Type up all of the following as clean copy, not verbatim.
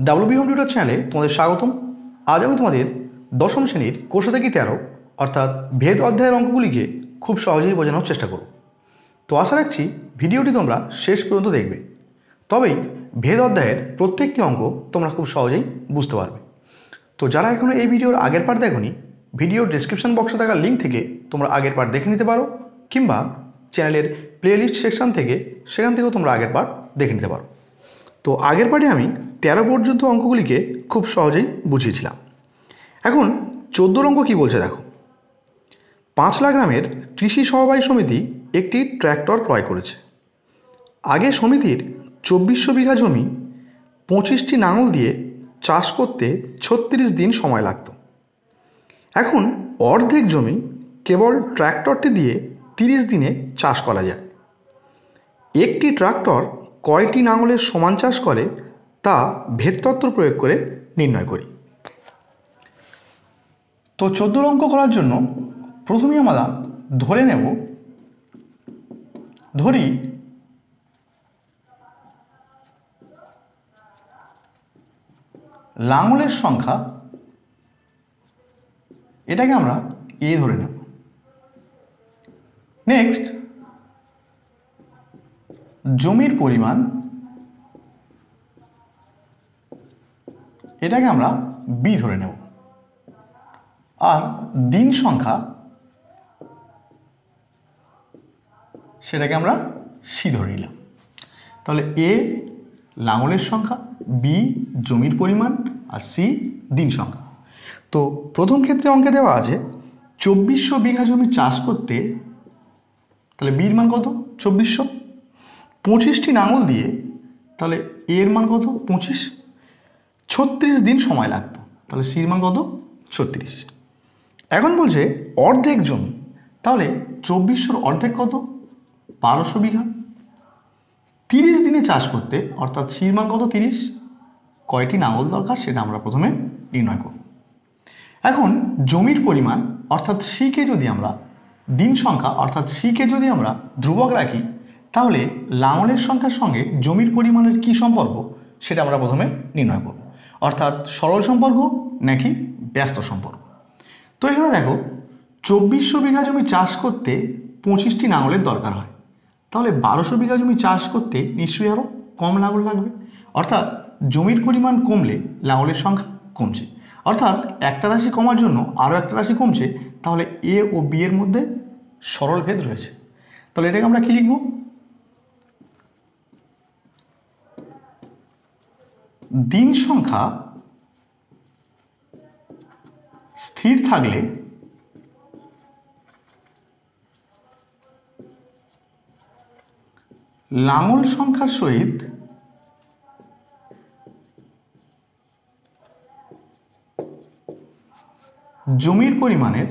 WB home tutor চ্যানেলে তোমাদের স্বাগতম। আজ আমি তোমাদের দশম শ্রেণীর কোষ থেকে 13 অর্থাৎ ভেদ অধ্যায়ের অঙ্কগুলিকে খুব সহজেই বোঝানোর চেষ্টা করব। তো আশা রাখছি ভিডিওটি তোমরা শেষ পর্যন্ত দেখবে, তবেই ভেদ অধ্যায়ের প্রত্যেকটি অঙ্ক তোমরা খুব সহজেই বুঝতে পারবে। তো যারা এখনও এই ভিডিওর আগের পার্ট দেখোনি, ভিডিওর ডেসক্রিপশন বক্সে থাকা লিঙ্ক থেকে তোমরা আগের পার্ট দেখে নিতে পারো, কিংবা চ্যানেলের প্লেলিস্ট সেকশন থেকে সেখান থেকেও তোমরা আগের পার্ট দেখে নিতে পারো। তো আগের পার্টে আমি 13 পর্যন্ত অঙ্কগুলিকে খুব সহজেই বুঝিয়েছিলাম। এখন 14 অঙ্ক কী বলছে দেখো। 5 লাখ গ্রামের কৃষি সমবায় সমিতি একটি ট্র্যাক্টর ক্রয় করেছে। আগে সমিতির 2400 বিঘা জমি 25টি লাঙল দিয়ে চাষ করতে 36 দিন সময় লাগত। এখন অর্ধেক জমি কেবল ট্র্যাক্টরটি দিয়ে 30 দিনে চাষ করা যায়। একটি ট্রাক্টর কয়টি লাঙলের সমান চাষ করে তা ভেদতত্ত্ব প্রয়োগ করে নির্ণয় করি। তো 14 অঙ্ক করার জন্য প্রথমেই আমরা ধরি লাঙলের সংখ্যা, এটাকে আমরা এ ধরে নেব। নেক্সট, জমির পরিমাণ, এটাকে আমরা বি ধরে নেব। আর দিন সংখ্যা, সেটাকে আমরা সি ধরে নিলাম। তাহলে এ লাঙলের সংখ্যা, বি জমির পরিমাণ, আর সি দিন সংখ্যা। তো প্রথম ক্ষেত্রে অঙ্কে দেওয়া আছে 2400 বিঘা জমি চাষ করতে, তাহলে বির মান কত 2400, 25টি লাঙল দিয়ে, তাহলে এর মান কত 25, 36 দিন সময় লাগতো, তাহলে সির মান কত 36। এখন বলছে অর্ধেক জমি, তাহলে 2400-র অর্ধেক কত 1200 বিঘা, 30 দিনে চাষ করতে, অর্থাৎ সির মান কত 30, কয়টি লাঙল দরকার সেটা আমরা প্রথমে নির্ণয় করব। এখন জমির পরিমাণ অর্থাৎ সিকে যদি আমরা, দিন সংখ্যা অর্থাৎ সিকে যদি আমরা ধ্রুবক রাখি, তাহলে লাঙলের সংখ্যার সঙ্গে জমির পরিমাণের কি সম্পর্ক সেটা আমরা প্রথমে নির্ণয় করব, অর্থাৎ সরল সম্পর্ক নাকি ব্যস্ত সম্পর্ক। তো এখানে দেখো 2400 বিঘা জমি চাষ করতে 25টি লাঙলের দরকার হয়, তাহলে 1200 বিঘা জমি চাষ করতে নিশ্চয়ই আরও কম লাঙল লাগবে, অর্থাৎ জমির পরিমাণ কমলে লাঙলের সংখ্যা কমছে, অর্থাৎ একটা রাশি কমার জন্য আরও একটা রাশি কমছে, তাহলে এ ও বি এর মধ্যে সরল ভেদ রয়েছে। তাহলে এটাকে আমরা কি লিখব, দিন সংখ্যা স্থির থাকলে লাঙল সংখ্যার সহিত জমির পরিমাণের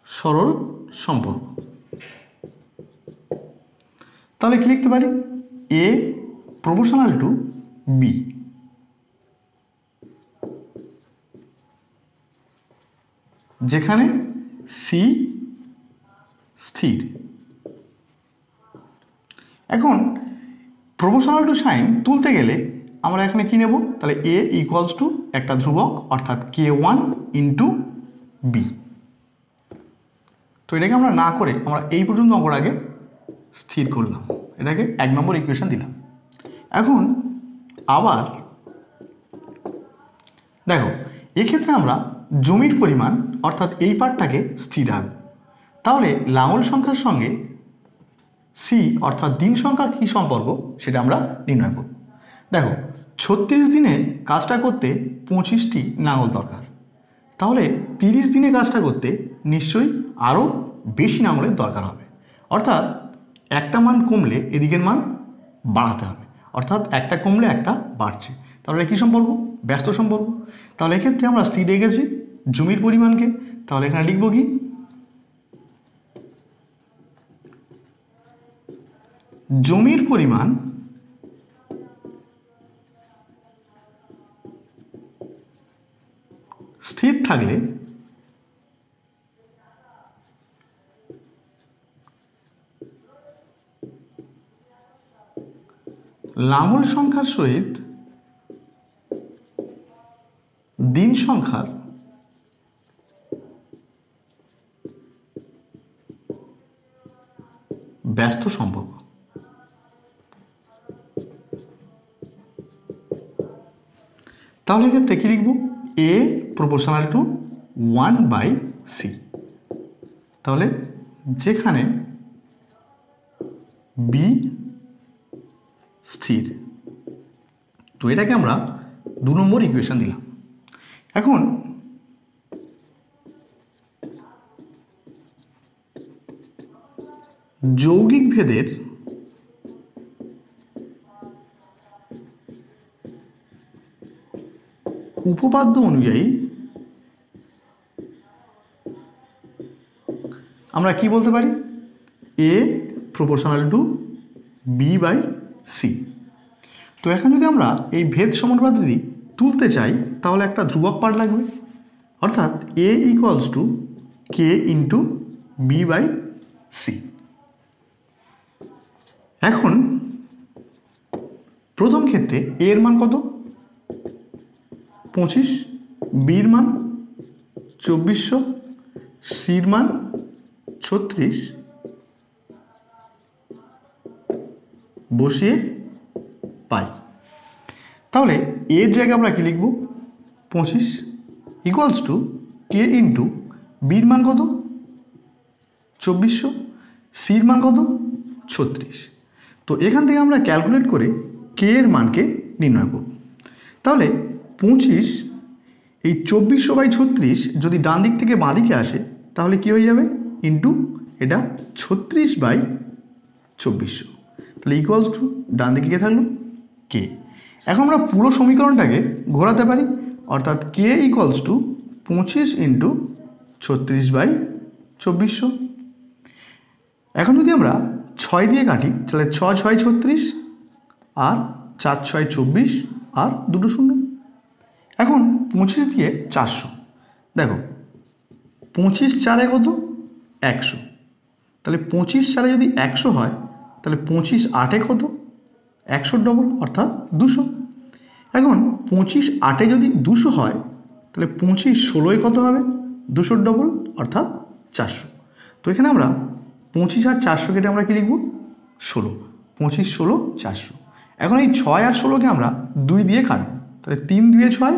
সরল সম্পর্ক। তাহলে কি লিখতে পারি, এ প্রপোর্শনাল টু বি, যেখানে সি স্থির। এখন প্রপোর্শনাল টু সাইন তুলতে গেলে আমরা এখানে কি নেব, তাহলে এ ইকুয়ালস টু একটা ধ্রুবক অর্থাৎ K1 ইন্টু বি। তো এটাকে আমরা না করে আমরা এই পর্যন্ত অঙ্কর আগে স্থির করলাম, এটাকে 1 নম্বর ইকুয়েশন দিলাম। এখন আবার দেখো এক্ষেত্রে আমরা জমির পরিমাণ অর্থাৎ এই পার্টটাকে স্থির রাখব, তাহলে লাঙল সংখ্যার সঙ্গে সি অর্থাৎ দিন সংখ্যা কী সম্পর্ক সেটা আমরা নির্ণয় করব। দেখো 36 দিনে কাজটা করতে 25টি লাঙল দরকার, তাহলে 30 দিনে কাজটা করতে নিশ্চয়ই আরও বেশি লাঙলের দরকার হবে, অর্থাৎ একটা মান কমলে এদিকের মান বাড়াতে হবে, অর্থাৎ একটা কমলে একটা বাড়ছে, তাহলে কী সম্পর্ক, ব্যস্ত সম্পর্ক। তাহলে এক্ষেত্রে আমরা স্থির রেখেছি জমির পরিমাণকে, তাহলে এখানে লিখব কি, জমির পরিমাণ স্থির থাকলে লাঙল সংখ্যার সহিত দিন সংখ্যার ব্যস্ত সম্পর্ক। তাহলে এক্ষেত্রে কি লিখব? A proportional to 1/c। তাহলে যেখানে B স্থির, তো এটাকে আমরা 2 নম্বর ইকুয়েশন দিলাম। এখন যৌগিক ভেদের উপপাদ্য অনুযায়ী আমরা কি বলতে পারি? A proportional to B/c। তো এখন যদি আমরা এই ভেদ সমানুপাতি তুলতে চাই তাহলে একটা ধ্রুবক পার্ট লাগবে, অর্থাৎ A equals to k into B/c। এখন প্রথম ক্ষেত্রে A এর মান কত? 25, B এর মান 2400, C এর মান 36 বসিয়ে পাই। তাহলে এর জায়গায় আমরা কি লিখব? 25 ইকুয়ালস টু k ইন্টু বির মান কত? 2400, সির মান কত? 36। তো এখান থেকে আমরা ক্যালকুলেট করে k এর মানকে নির্ণয় করব। তাহলে 25 এই 2400/36 যদি ডান দিক থেকে বাঁ দিকে আসে তাহলে কি হয়ে যাবে? ইন্টু এটা 36/2400, তাহলে ইকুয়ালস টু ডান দিকে কে থাকলো? k। এখন আমরা পুরো সমীকরণটাকে ঘোরাতে পারি, অর্থাৎ k ইকুয়ালস টু 25 ইন্টু 36/2400। এখন যদি আমরা 6 দিয়ে কাটি তাহলে 6 6 36 আর 4 6 24 আর 2 0। এখন 25 দিয়ে 400, দেখো 25 4 কত? 100। তাহলে 25 4 যদি 100 হয় তাহলে 25 8 কত? 100 ডবল অর্থাৎ 200। এখন 25 8 যদি 200 হয় তাহলে 25 16 কত হবে? 200 ডবল অর্থাৎ 400। তো এখানে আমরা 25 আর 400 কেটে আমরা কি লিখব? 16। 25 16 400। এখন এই 6 আর 16কে আমরা 2 দিয়ে কাটব, তাহলে 3 2 6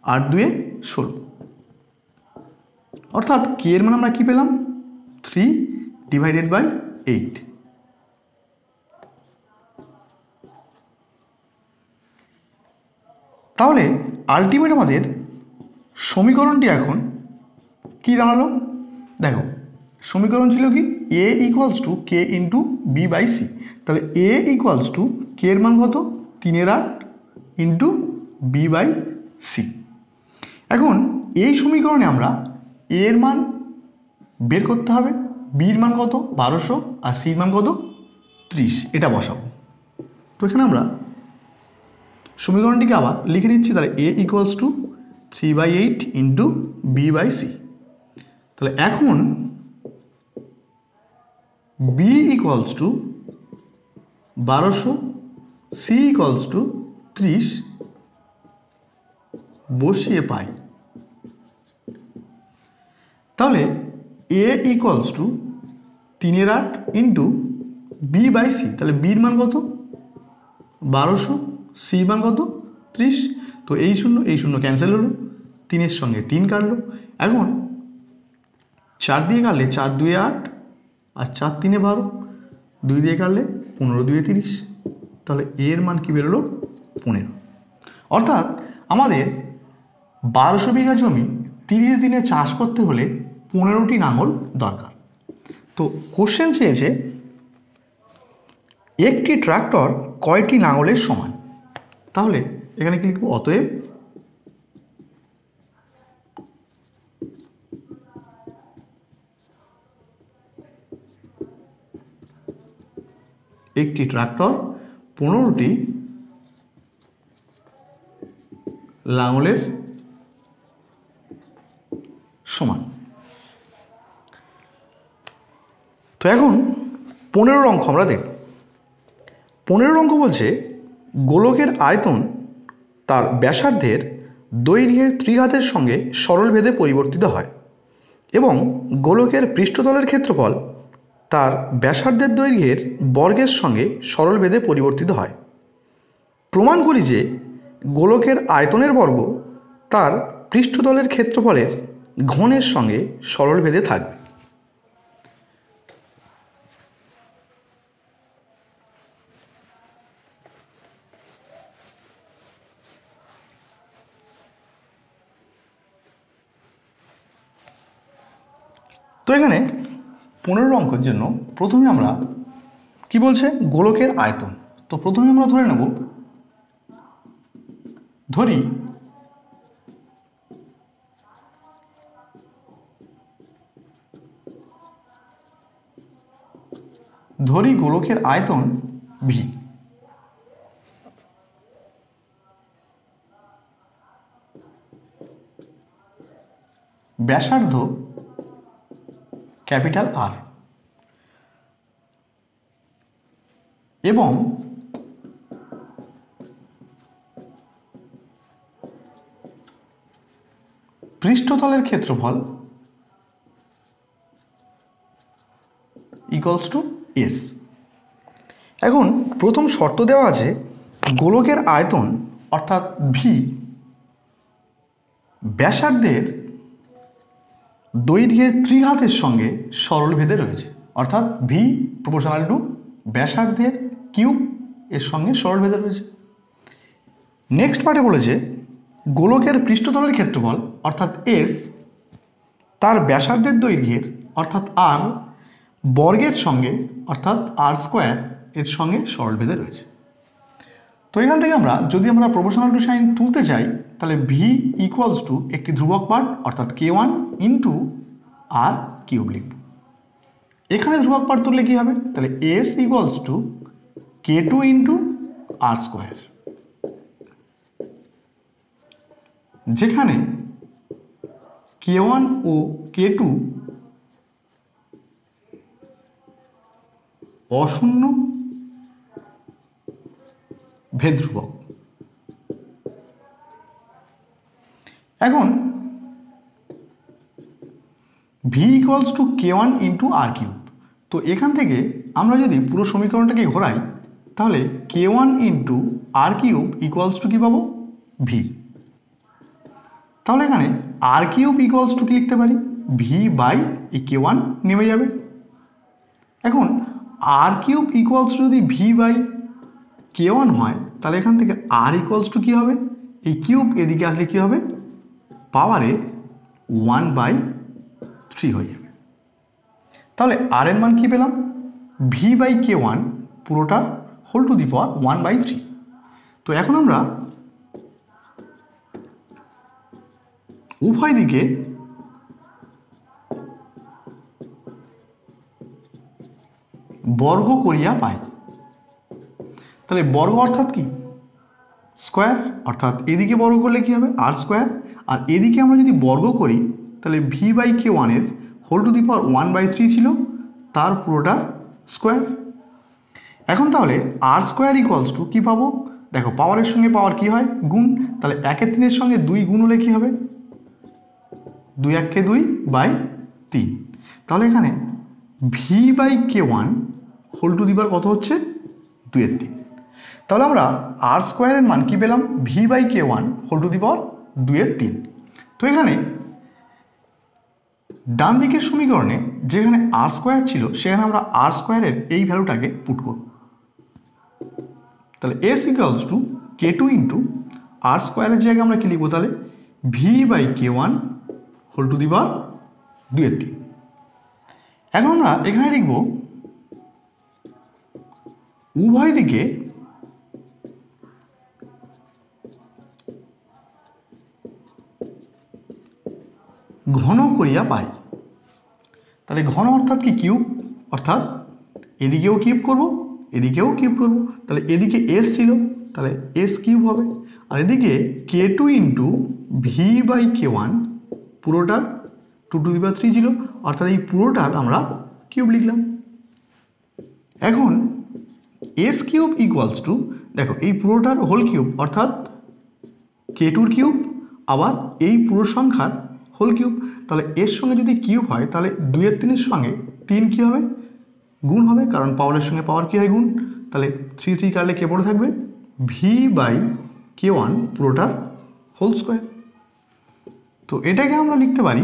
8 2 16, অর্থাৎ k এর মান আমরা কি পেলাম? 3/8। তাহলে আলটিমেট আমাদের সমীকরণটি এখন কি দাঁড়ালো? দেখো সমীকরণ ছিল কি? A equals to k into B/c। তাহলে A ইকুয়ালস টু k এর মান কত? 3/8 ইন্টু B/c। এখন এই সমীকরণে আমরা A এর মান বের করতে হবে, B এর মান কত? 1200 আর C এর মান কত? 30, এটা বসাবো। তো এখানে আমরা সমীকরণটিকে আবার লিখে নিচ্ছি। তাহলে A equals to 3/8 into B/c। তাহলে এখন B equals to 1200, C equals to 30 বসিয়ে পাই। তাহলে A equals to 3/8 into B/c। তাহলে B এর মান কত? 1200, C মান কত? 30। তো এই শূন্য ক্যান্সেল হলো, 3 সঙ্গে 3 কাটলো। এখন 4 দিয়ে কাটলে 4 2 8 আর 4 3 12, 2 দিয়ে কাটলে 15 2 30। তাহলে এর মান কি বেরোলো? 15। অর্থাৎ আমাদের 1200 বিঘা জমি 30 দিনে চাষ করতে হলে 15টি লাঙল দরকার। তো কোশ্চেন চেয়েছে একটি ট্রাক্টর কয়টি লাঙলের সমান? তাহলে এখানে কি লিখব? অতএব একটি ট্রাক্টর 15টি লাঙলের সমান। তো এখন 15 অঙ্ক আমরা দেখব। 15 অঙ্ক বলছে গোলকের আয়তন তার ব্যাসার্ধের দৈর্ঘ্যের ত্রিঘাতের সঙ্গে সরলভেদে পরিবর্তিত হয় এবং গোলকের পৃষ্ঠতলের ক্ষেত্রফল তার ব্যাসার্ধের দৈর্ঘ্যের বর্গের সঙ্গে সরলভেদে পরিবর্তিত হয়। প্রমাণ করি যে গোলকের আয়তনের বর্গ তার পৃষ্ঠতলের ক্ষেত্রফলের ঘনের সঙ্গে সরলভেদে থাকবে। তো এখানে 15 অঙ্কের জন্য প্রথমে আমরা কি বলছে গোলকের আয়তন। তো প্রথমে আমরা ধরে নেব, ধরি গোলকের আয়তন ভি। ব্যাসার্ধ ক্যাপিটাল আর এবং পৃষ্ঠতলের ক্ষেত্রফল ইকুয়ালস টু এস। এখন প্রথম শর্ত দেওয়া আছে গোলকের আয়তন অর্থাৎ ভি ব্যাসার্ধের দৈর্ঘ্যের ত্রিঘাতের সঙ্গে সরলভেদে রয়েছে, অর্থাৎ ভি প্রপোর্শনাল টু ব্যাসার্ধের কিউব এর সঙ্গে সরলভেদে রয়েছে। নেক্সট পার্টে বলেছে গোলকের পৃষ্ঠতলের ক্ষেত্রফল অর্থাৎ এস তার ব্যাসার্ধের দৈর্ঘ্যের অর্থাৎ আর বর্গের সঙ্গে অর্থাৎ আর স্কোয়ার এর সঙ্গে সরলভেদে রয়েছে। তো এখান থেকে আমরা যদি আমরা প্রপোর্শনাল টু সাইন তুলতে চাই তাহলে ভি ইকুয়ালস টু একটি ধ্রুবক পার্ট অর্থাৎ k1 ইন্টু আর কিউব লিখব। এখানে ধ্রুবক পার্ট তুললে কী হবে, তাহলে S equals to k2 into r square, যেখানে k1 ও k2 অশূন্য ভেদ ধ্রুবক। এখন v equals to k1 into R cube. তো এখান থেকে আমরা যদি পুরো সমীকরণটাকে ঘোরাই তাহলে k1 into R cube equals to কী পাবো, ভি। তাহলে এখানে আর কিউব ইকুয়ালস টু কি লিখতে পারি, ভি বাই এই k1 নেমে যাবে। এখন আর কিউব ইকুয়ালস টু যদি ভি বাই k1 হয় তাহলে এখান থেকে আর ইকুয়ালস টু কী হবে, এই কিউব এদিকে আসলে কী হবে, পাওয়ারে 1/3 হয়ে যাবে। তাহলে আর এর মান কী পেলাম, ভি বাই k1 পুরোটার হোল টু দি পাওয়ার 1/3। তো এখন আমরা উভয় দিকে বর্গ করিয়া পাই। তাহলে বর্গ অর্থাৎ কি, স্কোয়ার, অর্থাৎ এদিকে বর্গ করলে কি হবে আর স্কোয়ার, আর এদিকে আমরা যদি বর্গ করি তাহলে ভি বাই k1 এর হোল টু দি পাওয়ার 1/3 ছিল, তার পুরোটা স্কোয়ার। এখন তাহলে আর স্কোয়ার ইকুয়ালস টু কী পাবো, দেখো পাওয়ারের সঙ্গে পাওয়ার কি হয়, গুণ। তাহলে 1/3 সঙ্গে 2 গুণ হলে কী হবে, 2×2/3। তাহলে এখানে V by k1 whole to the power কত হচ্ছে, 2/3। তাহলে আমরা আর স্কোয়ারের মান কী পেলাম, V by k1 whole to the power 2/3। তো এখানে ডান দিকের সমীকরণে যেখানে আর স্কোয়ার ছিল সেখানে আমরা আর স্কোয়ারের এই ভ্যালুটাকে পুট করব। তাহলে S equals to k2 into আর স্কোয়ারের জায়গায় আমরা কী লিখবো, তাহলে V by k1 whole to the power 2/3। এখন আমরা এখানে লিখব উভয় দিকে ঘন করিয়া পাই। তাহলে ঘন অর্থাৎ কি, কিউব, অর্থাৎ এদিকেও কিউব করব এদিকেও কিউব করব। তাহলে এদিকে এস ছিল তাহলে এস কিউব হবে, আর এদিকে k2 into V by k1 পুরোটার 2^3 ছিল, অর্থাৎ এই পুরোটার আমরা কিউব লিখলাম। এখন এস কিউব ইকুয়ালস টু, দেখো এই পুরোটার হোল কিউব অর্থাৎ k2 কিউব, আবার এই পুরো সংখ্যার হোল কিউব। তাহলে এর সঙ্গে যদি কিউব হয় তাহলে 2 এর 3 এর সঙ্গে 3 কী হবে, গুণ হবে, কারণ পাওয়ারের সঙ্গে পাওয়ার কী হয়, গুণ। তাহলে 3 কাটলে কে পড়ে থাকবে, v/k1 পুরোটার হোল স্কোয়ার। তো এটাকে আমরা লিখতে পারি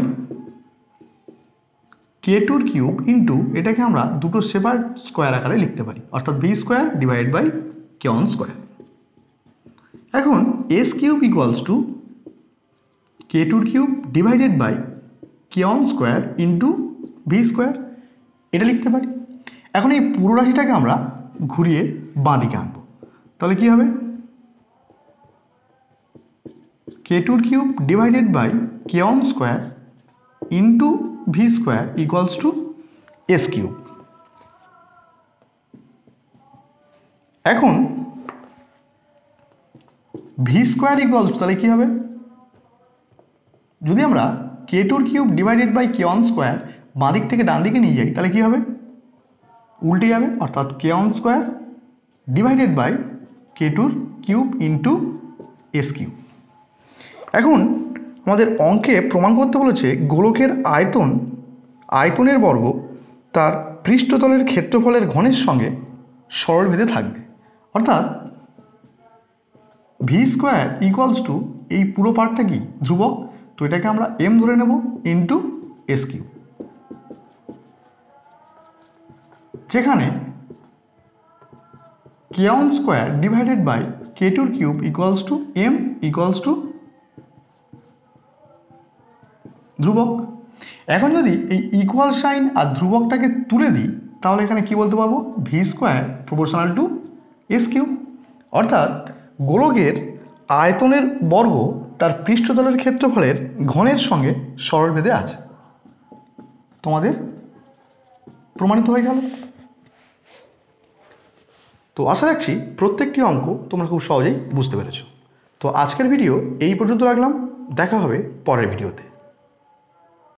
k2 কিউব ইন্টু, এটাকে আমরা দুটো সেপারেট স্কোয়ার আকারে লিখতে পারি, অর্থাৎ v² / k1²। এখন s cube equals to k2 cube divided by k1² into v², এটা লিখতে পারি। এখন এই পুরো রাশিটাকে আমরা ঘুরিয়ে বাঁ দিকে আনবো, তাহলে কী হবে, k2 cube divided by k1² into v² equals to s cube. এখন v² ইকুয়ালস টু, তাহলে কী হবে, যদি আমরা k2 cube divided by k1² বাঁ দিক থেকে ডান দিকে নিয়ে যাই তাহলে কী হবে, উল্টে যাবে, অর্থাৎ k1² divided by k2 cube into s cube. এখন আমাদের অঙ্কে প্রমাণ করতে বলেছে গোলকের আয়তনের বর্গ তার পৃষ্ঠতলের ক্ষেত্রফলের ঘনের সঙ্গে সরলভেদে থাকবে, অর্থাৎ v² ইকুয়ালস টু এই পুরো পার্টটা কি ধ্রুবক, তো এটাকে আমরা m ধরে নেব ইন্টু এস কিউব, যেখানে k1² divided by k2 cube equals to m equals to ধ্রুবক। এখন যদি এই ইকুয়াল সাইন আর ধ্রুবকটাকে তুলে দিই তাহলে এখানে কি বলতে পারবো, v² proportional to s cube, অর্থাৎ গোলকের আয়তনের বর্গ তার পৃষ্ঠতলের ক্ষেত্রফলের ঘনের সঙ্গে সরলভেদে আছে। তোমাদের প্রমাণিত হয়ে গেল। তো আশা রাখছি প্রত্যেকটি অঙ্ক তোমরা খুব সহজেই বুঝতে পেরেছো। তো আজকের ভিডিও এই পর্যন্ত রাখলাম, দেখা হবে পরের ভিডিওতে।